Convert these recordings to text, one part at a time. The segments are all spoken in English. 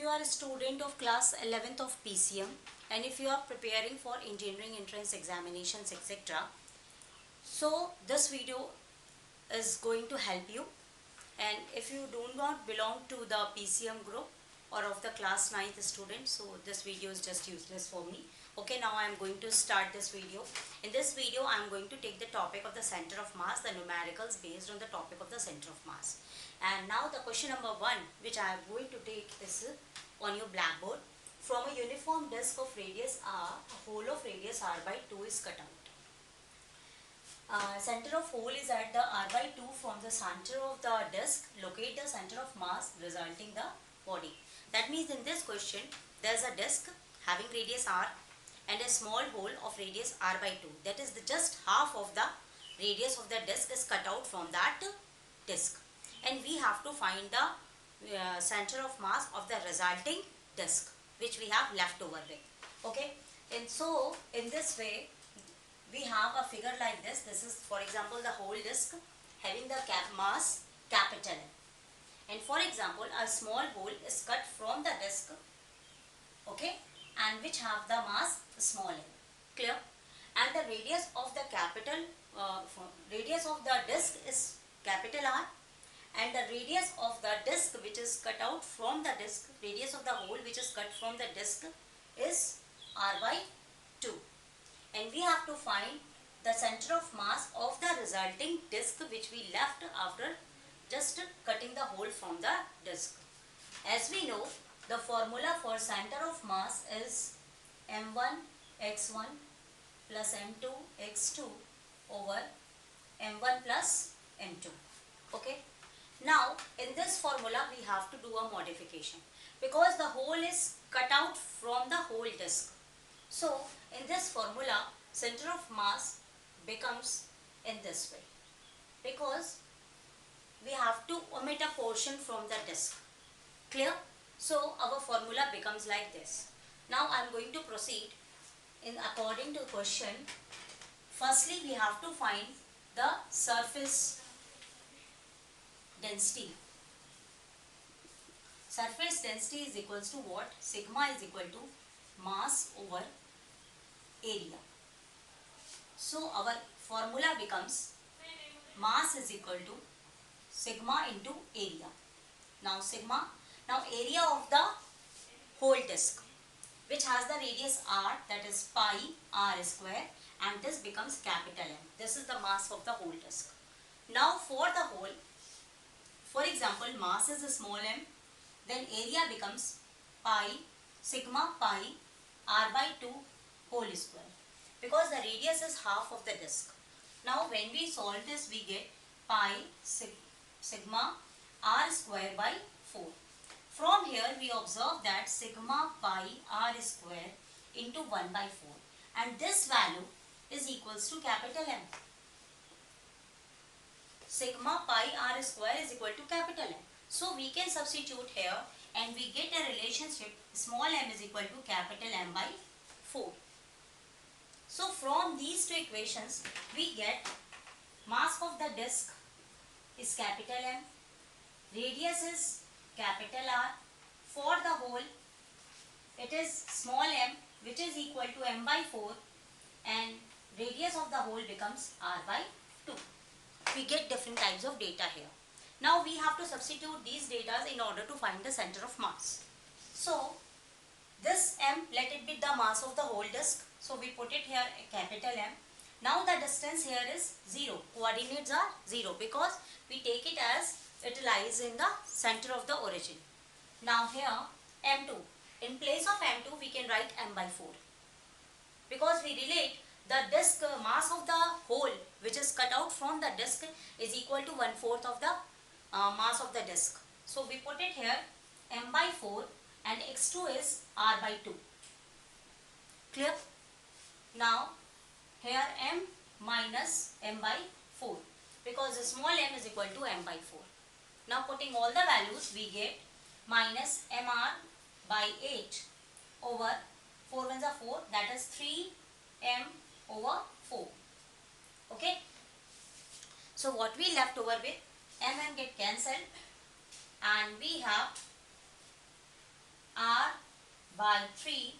you are a student of class 11th of PCM and if you are preparing for engineering entrance examinations etc. So this video is going to help you, and if you do not belong to the PCM group or of the class 9th student, so this video is just useless for me. Okay, now I am going to start this video. In this video I am going to take the topic of the center of mass, the numericals based on the topic of the center of mass. And now the question number 1 which I am going to take is on your blackboard. From a uniform disk of radius r, a hole of radius r by 2 is cut out. Center of hole is at the r by 2 from the center of the disk. Locate the center of mass resulting the body. That means in this question there is a disk having radius r and a small hole of radius r by 2. That is just half of the radius of the disk is cut out from that disk, and we have to find the center of mass of the resulting disk which we have left over with. Okay, and so in this way we have a figure like this. This is, for example, the whole disk having the mass capital M. And for example, a small hole is cut from the disk, okay, and which have the mass small m. Clear? And the radius of the radius of the disk is capital R, and the radius of the disk which is cut out from the disk, radius of the hole which is cut from the disk is R by 2. And we have to find the center of mass of the resulting disk which we left after just cutting the hole from the disk. As we know, the formula for center of mass is m1 x1 plus m2 x2 over m1 plus m2. Okay. Now in this formula we have to do a modification because the hole is cut out from the whole disk. So in this formula center of mass becomes in this way because we have to omit a portion from the disk. Clear? So our formula becomes like this. Now I am going to proceed in according to question. Firstly we have to find the surface density. Surface density is equals to what? Sigma is equal to mass over area. So our formula becomes mass is equal to sigma into area. Now area of the whole disk which has the radius r, that is pi r square, and this becomes capital M. This is the mass of the whole disk. Now for the whole, for example, mass is a small m, then area becomes pi sigma pi r by 2 whole square because the radius is half of the disk. Now when we solve this we get pi sigma r square by 4. From here we observe that sigma pi r square into 1 by 4, and this value is equals to capital M. Sigma pi r square is equal to capital M. So we can substitute here and we get a relationship small m is equal to capital M by 4. So from these two equations we get mass of the disk is capital M, radius is capital R, for the hole it is small m which is equal to m by 4, and radius of the hole becomes r by 2. We get different types of data here. Now we have to substitute these data in order to find the center of mass. So this m, let it be the mass of the whole disk. So we put it here a capital M. Now the distance here is 0. Coordinates are 0 because we take it as it lies in the center of the origin. Now here m2. In place of m2 we can write m by 4 because we relate the disk mass of the hole which is cut out from the disk is equal to 1/4 of the mass of the disk. So we put it here m by 4 and x2 is r by 2. Clear? Now here m minus m by 4 because the small m is equal to m by 4. Now putting all the values we get minus mr by 8 over 4 ones are 4, that is 3m over 4. Okay. So what we left over with, m get cancelled and we have r by 3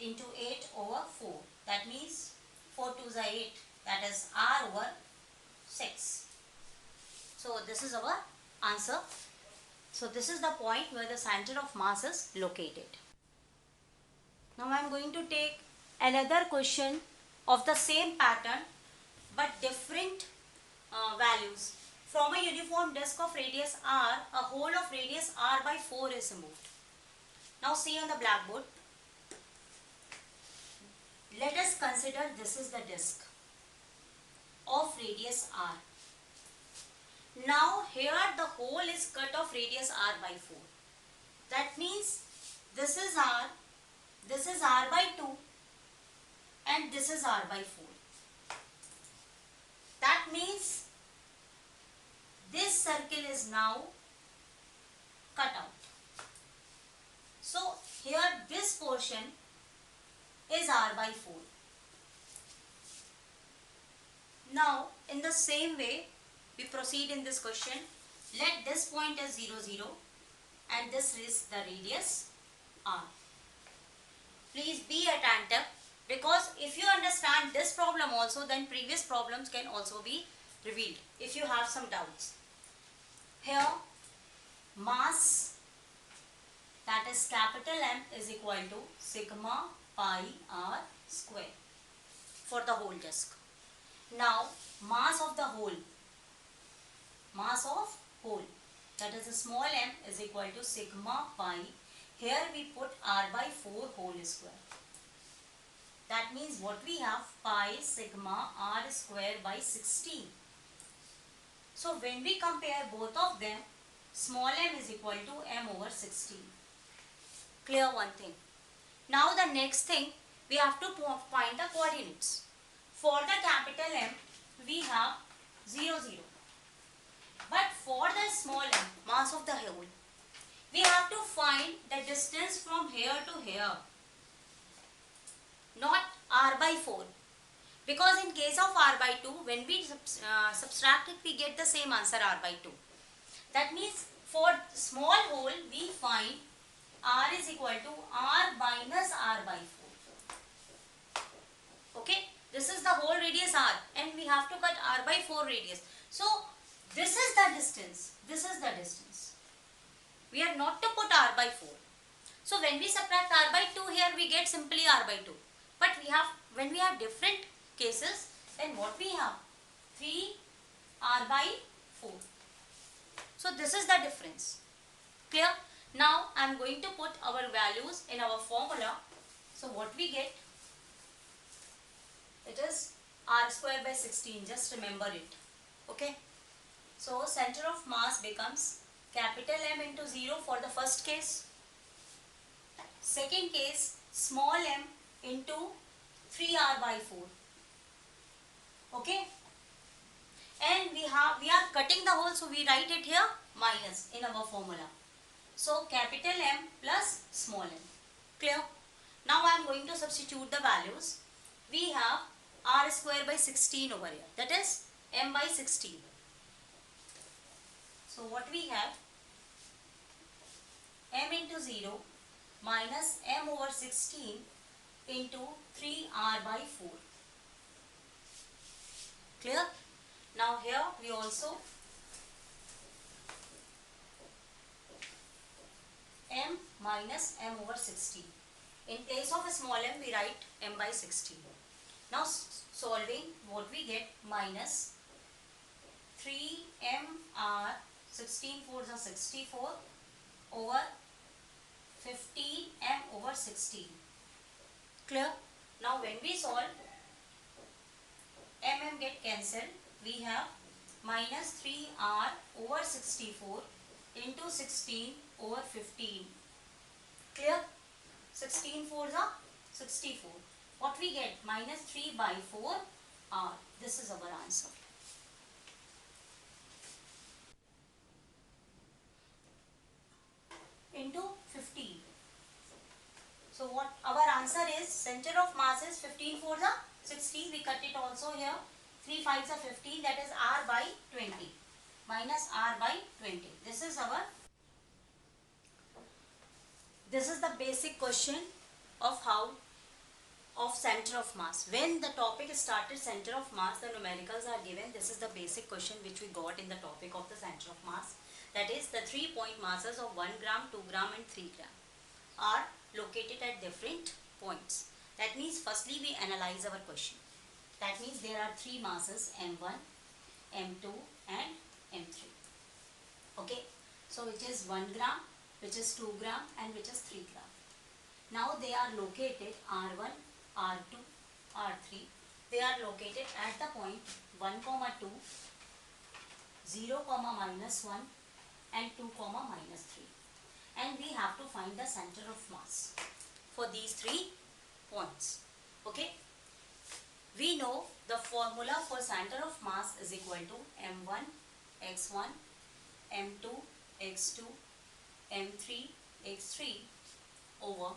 into 8 over 4. That means 4 2s are 8. That is r over 6. So this is our answer. So this is the point where the center of mass is located. Now I am going to take another question of the same pattern but different values. From a uniform disk of radius r, a hole of radius r by 4 is removed. Now see on the blackboard. Let us consider this is the disk of radius r. Now here the hole is cut of radius r by 4. That means this is r by 2 and this is r by 4. That means this circle is now cut out. So here this portion is r by 4. Now in the same way we proceed in this question. Let this point as 0 0 and this is the radius r. Please be attentive, because if you understand this problem also, then previous problems can also be revealed if you have some doubts. Here mass, that is capital M, is equal to sigma pi r square for the whole disk. Now mass of the whole, that is a small m, is equal to sigma pi. Here we put r by 4 whole square. That means what we have, pi sigma r square by 16. So when we compare both of them, small m is equal to m over 16. Clear one thing. Now the next thing, we have to find the coordinates. For the capital M, we have 0 0. But for the small m, mass of the whole, we have to find the distance from here to here, not r by 4. Because in case of r by 2, when we subtract it, we get the same answer, r by 2. That means for small hole, we find r is equal to r minus r by 4. Okay, this is the whole radius r and we have to cut r by 4 radius. So this is the distance, this is the distance. We are not to put r by 4. So when we subtract r by 2 here, we get simply r by 2. But when we have different cases, then what we have? 3 r by 4. So this is the difference. Clear? Now I am going to put our values in our formula. So what we get? It is r square by 16. Just remember it. Okay. So center of mass becomes capital M into 0 for the first case. Second case, small m into 3r by 4. Okay. And we are cutting the hole, so we write it here minus in our formula. So capital M plus small m. Clear? Now I am going to substitute the values. We have r square by 16 over here. That is m by 16. So what we have? M into 0 minus m over 16 into 3r by 4. Clear? Now here we also m minus m over 16. In place of a small m, we write m by 16. Now solving, what we get? Minus 3mr, 16 4s are 64 over 15m over 16. Clear? Now when we solve, get cancelled. We have minus 3r over 64 into 16 over 15. Clear? 16 4s are 64. What we get? Minus 3 by 4 r. This is our answer. Into 15. So what our answer is, center of mass is 15 4s are 60. We cut it also here. 3 5s are 15, that is r by 20. Minus r by 20. This is our This is the basic question of how of center of mass. When the topic started center of mass, the numericals are given. This is the basic question which we got in the topic of the center of mass. That is the 3-point masses of 1 gram, 2 gram and 3 gram are located at different points. That means firstly we analyze our question. That means there are 3 masses, M1, M2 and M3. Okay. So which is 1 gram, which is 2 gram and which is 3 gram. Now they are located R1, R2, R3. They are located at the point 1, 2, 0, -1 and 2, -3. And we have to find the center of mass for these 3 points. Okay. We know the formula for center of mass is equal to M1 x1, M2 x2, M3 x3 over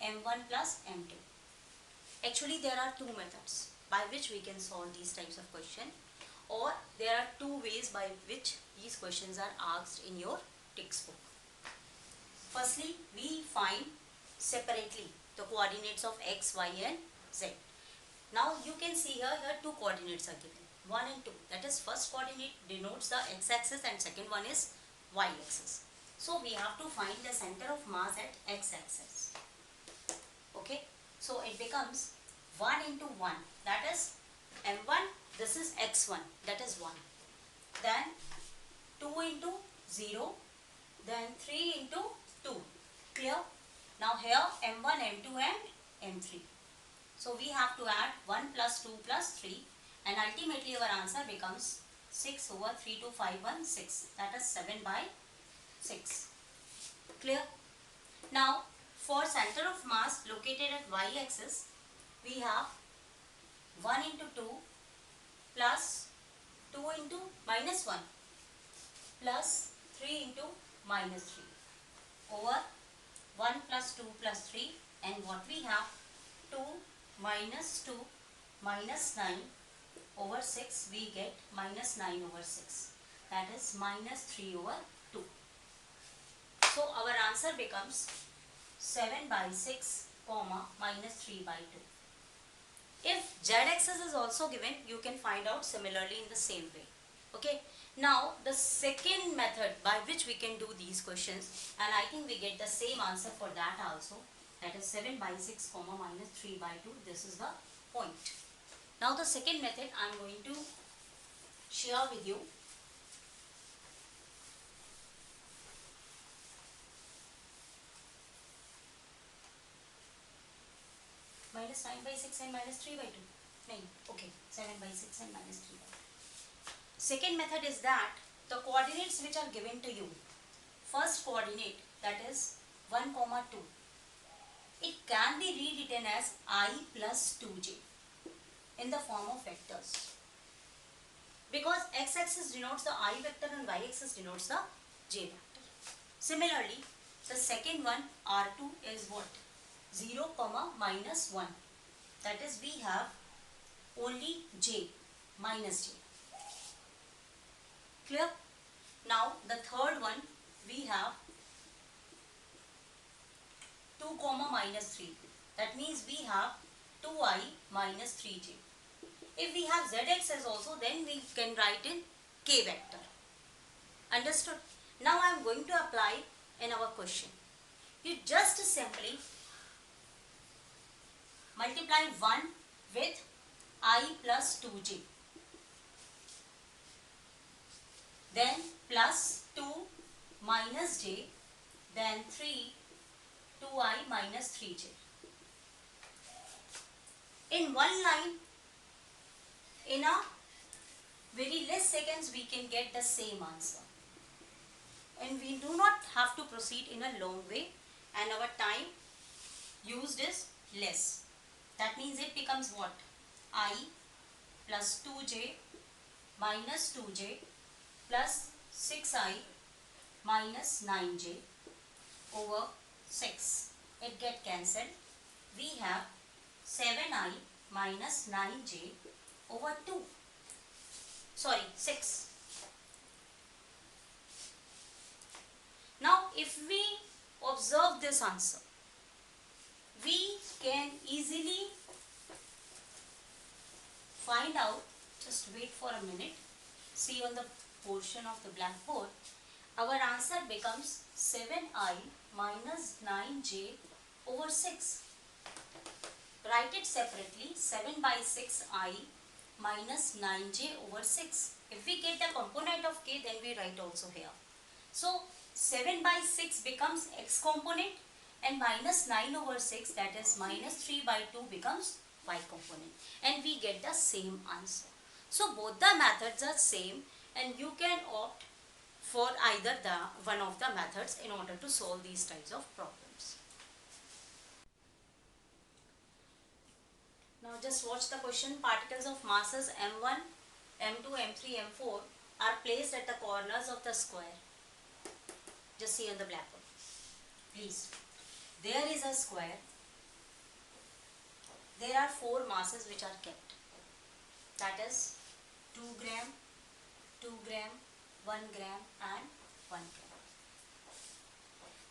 M1 plus M2. Actually, there are 2 methods by which we can solve these types of questions, or there are 2 ways by which these questions are asked in your textbook. Firstly, we find separately the coordinates of x, y and z. Now you can see here 2 coordinates are given, 1 and 2. That is, first coordinate denotes the x-axis and second one is y-axis. So we have to find the center of mass at x-axis. Okay, so it becomes 1 into 1, that is M1, this is x1, that is 1. Then 2 into 0, then 3 into 2. Clear? Now here M1, M2 and M3. So we have to add 1 plus 2 plus 3 and ultimately our answer becomes 6 over 3 to 5, 1, 6. That is 7 by 6. Clear? Now for center of mass located at y-axis, we have 1 into 2 plus 2 into -1 plus 3 into -3 over 1 plus 2 plus 3, and what we have 2 minus 2 minus 9 over 6, we get -9 over 6, that is -3 over 2. So our answer becomes 7 by 6 comma -3 by 2. If z-axis is also given, you can find out similarly in the same way. Okay. Now the second method by which we can do these questions, and I think we get the same answer for that also, that is 7 by 6 comma -3 by 2. This is the point. Now the second method I am going to share with you. -9 by 6 and -3 by 2. No, okay, 7 by 6 and -3 by 2. Second method is that the coordinates which are given to you, first coordinate, that is 1, 2, it can be rewritten as I plus 2j in the form of vectors, because x-axis denotes the I vector and y-axis denotes the j vector. Similarly, the second one, R2, is what? 0, -1. That is, we have only j, minus j. Clear? Now the third one, we have 2, -3. That means we have 2i minus 3j. If we have z-axis also, then we can write in k vector. Understood? Now I am going to apply in our question. You just simply multiply 1 with I plus 2j, then plus 2 minus j, then 3 2i minus 3j. In one line, in a very less seconds, we can get the same answer, and we do not have to proceed in a long way, and our time used is less. That means it becomes what? I plus 2j minus 2j plus 6i minus 9j over 6. It get cancelled. We have 7i minus 9j over 2. Sorry, 6. Now if we observe this answer. We can easily find out, just wait for a minute, see on the portion of the blackboard, our answer becomes 7I minus 9j over 6. Write it separately, 7 by 6I minus 9j over 6. If we get the component of k, then we write also here. So 7 by 6 becomes x component, and minus 9 over 6, that is minus 3 by 2, becomes y component, and we get the same answer. So both the methods are same, and you can opt for either the one of the methods in order to solve these types of problems. Now just watch the question. Particles of masses m1, m2, m3, m4 are placed at the corners of the square. Just see on the blackboard, please. There is a square. There are 4 masses which are kept. That is 2 gram, 2 gram, 1 gram and 1 gram.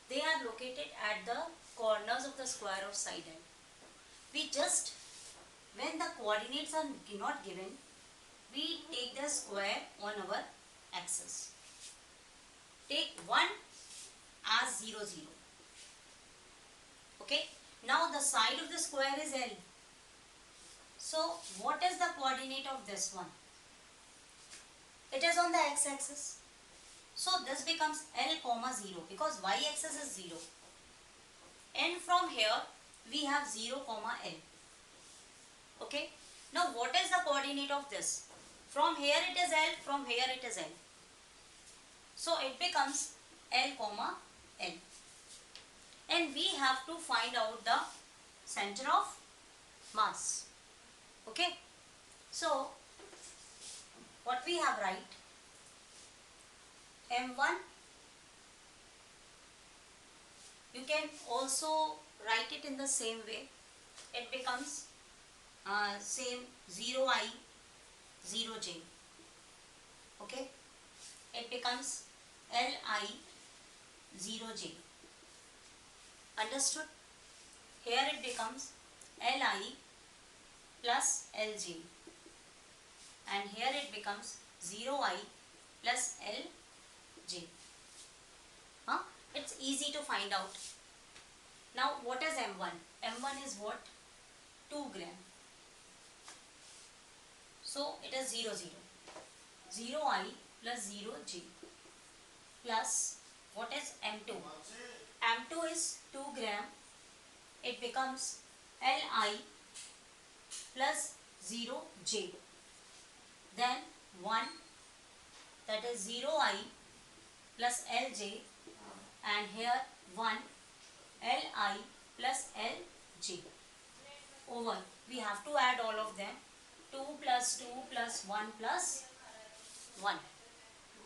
They are located at the corners of the square of side end. We just, when the coordinates are not given, we take the square on our axis. Take 1 as 0, 0. Okay. Now the side of the square is L. So what is the coordinate of this one? It is on the x-axis. So this becomes L comma 0, because y-axis is 0. And from here we have 0 comma L. Okay. Now what is the coordinate of this? From here it is L, from here it is L. So it becomes L comma L. And we have to find out the center of mass. Okay. So what we have, right? M1, you can also write it in the same way. It becomes same 0I, 0j. Okay. It becomes Li, 0j. Understood? Here it becomes Li plus Lj. And here it becomes 0I plus Lj. It's easy to find out. Now what is M1? M1 is what? 2 gram. So it is 0, 0. 0I plus 0j plus what is M2? M2 is 2 gram. It becomes Li plus 0j. Then 1, that is 0I plus Lj, and here 1 Li plus Lj. Over, we have to add all of them. 2 plus 2 plus 1 plus 1.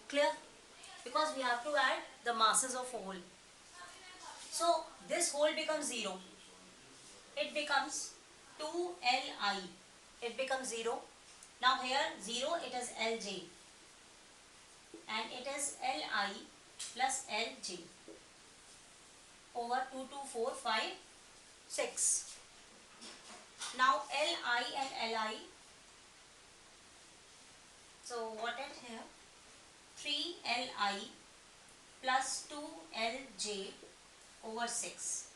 Clear? Because we have to add the masses of whole. So this whole becomes 0. It becomes 2Li. It becomes 0. Now here 0, it is Lj. And it is Li plus Lj. Over 2, 2, 4, 5, 6. Now Li and Li. So what is here? 3Li plus 2Lj over 6.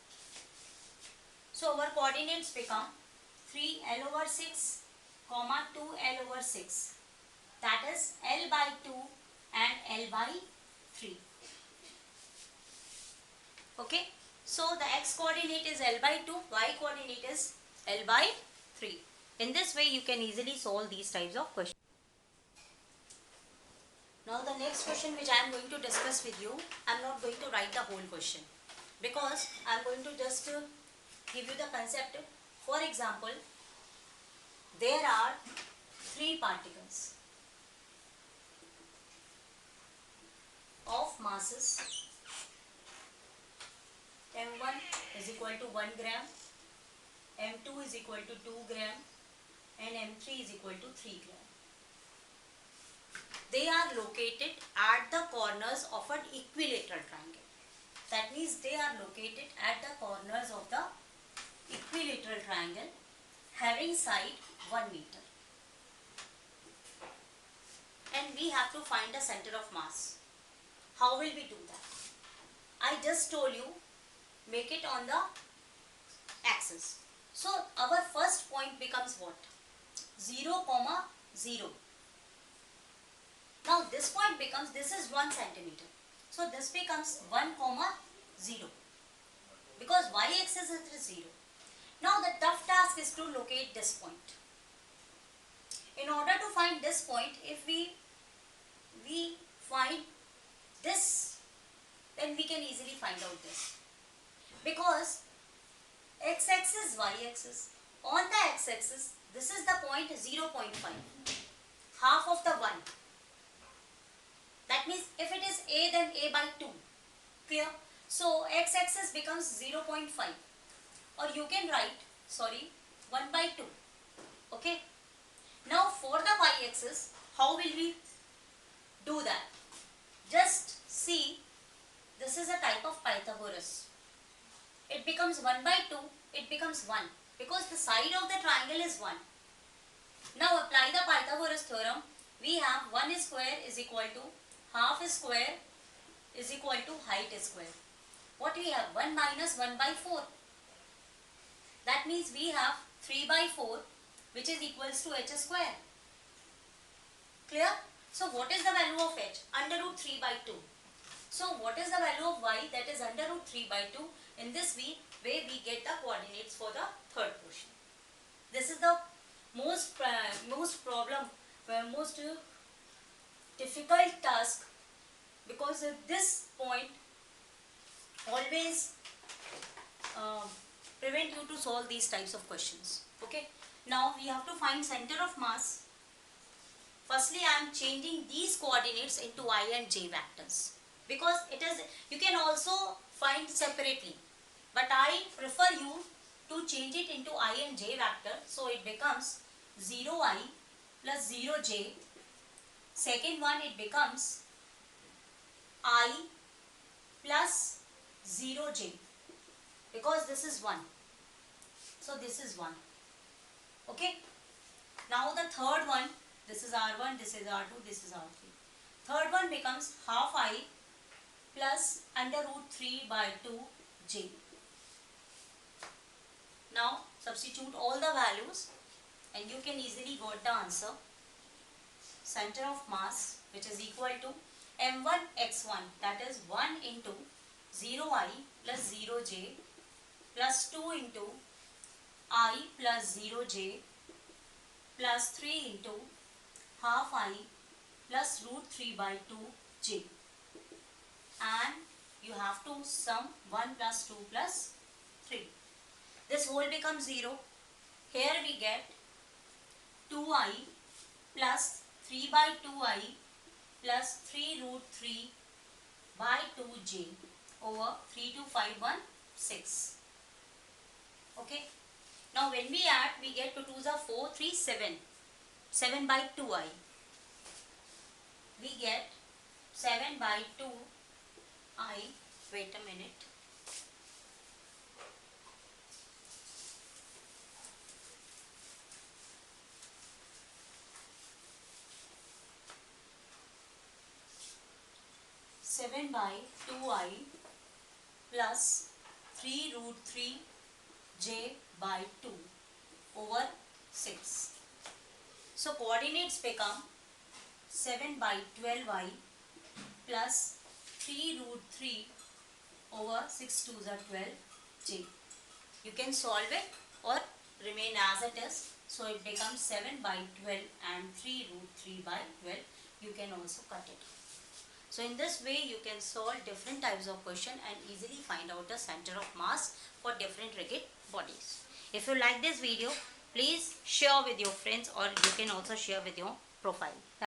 So our coordinates become 3L over 6, comma 2L over 6. That is L by 2 and L by 3. Okay. So the x coordinate is L by 2, y coordinate is L by 3. In this way you can easily solve these types of questions. Now the next question which I am going to discuss with you, I am not going to write the whole question, because I am going to just give you the concept. For example, there are 3 particles of masses. M1 is equal to 1 gram, M2 is equal to 2 gram, and M3 is equal to 3 gram. They are located at the corners of an equilateral triangle. That means they are located at the corners of the equilateral triangle having side 1 meter. And we have to find the center of mass. How will we do that? I just told you, make it on the axis. So our first point becomes what? 0, 0. Now this point becomes, this is 1 centimeter. So this becomes 1, 0. Because y-axis is 0. Now the tough task is to locate this point. In order to find this point, if we find this, then we can easily find out this. Because x-axis, y-axis. On the x-axis, this is the point 0.5. Half of the 1. That means if it is a, then a by 2. Clear? So x-axis becomes 0.5. Or you can write, 1 by 2. Okay? Now for the y-axis, how will we do that? Just see, this is a type of Pythagoras. It becomes 1 by 2, it becomes 1. Because the side of the triangle is 1. Now apply the Pythagoras theorem. We have 1 square is equal to half square is equal to height square. What we have? 1 minus 1 by 4. That means we have 3 by 4, which is equals to h square. Clear? So what is the value of h? Under root 3 by 2. So what is the value of y? That is under root 3 by 2. In this way we get the coordinates for the third portion. This is the most difficult task, because this point always prevent you to solve these types of questions. Okay. Now we have to find center of mass. Firstly, I am changing these coordinates into I and j vectors, because it is, you can also find separately, but I prefer you to change it into I and j vector. So it becomes 0i plus 0j. Second one, it becomes I plus 0j, because this is 1. So this is 1. Okay. Now the third one, this is R1, this is R2, this is R3. Third one becomes half I plus under root 3 by 2j. Now substitute all the values and you can easily got the answer. Center of mass, which is equal to m1 x1, that is 1 into 0i plus 0j plus 2 into I plus 0j plus 3 into half I plus root 3 by 2j. And you have to sum 1 plus 2 plus 3. This whole becomes 0. Here we get 2i plus 3 by 2i plus 3 root 3 by 2j over 3 to 5, 1, 6. Okay. Now when we add, we get 2 2s are 4, 3, 7. 7 by 2i. We get 7 by 2i. Wait a minute. Seven by 2i plus 3 root 3 j by 2 over 6. So coordinates become 7 by 12i plus 3 root 3 over 6 2s are 12j. You can solve it or remain as it is. So it becomes 7 by 12 and 3 root 3 by 12. You can also cut it. So in this way you can solve different types of question and easily find out the center of mass for different rigid bodies. If you like this video, please share with your friends, or you can also share with your profile.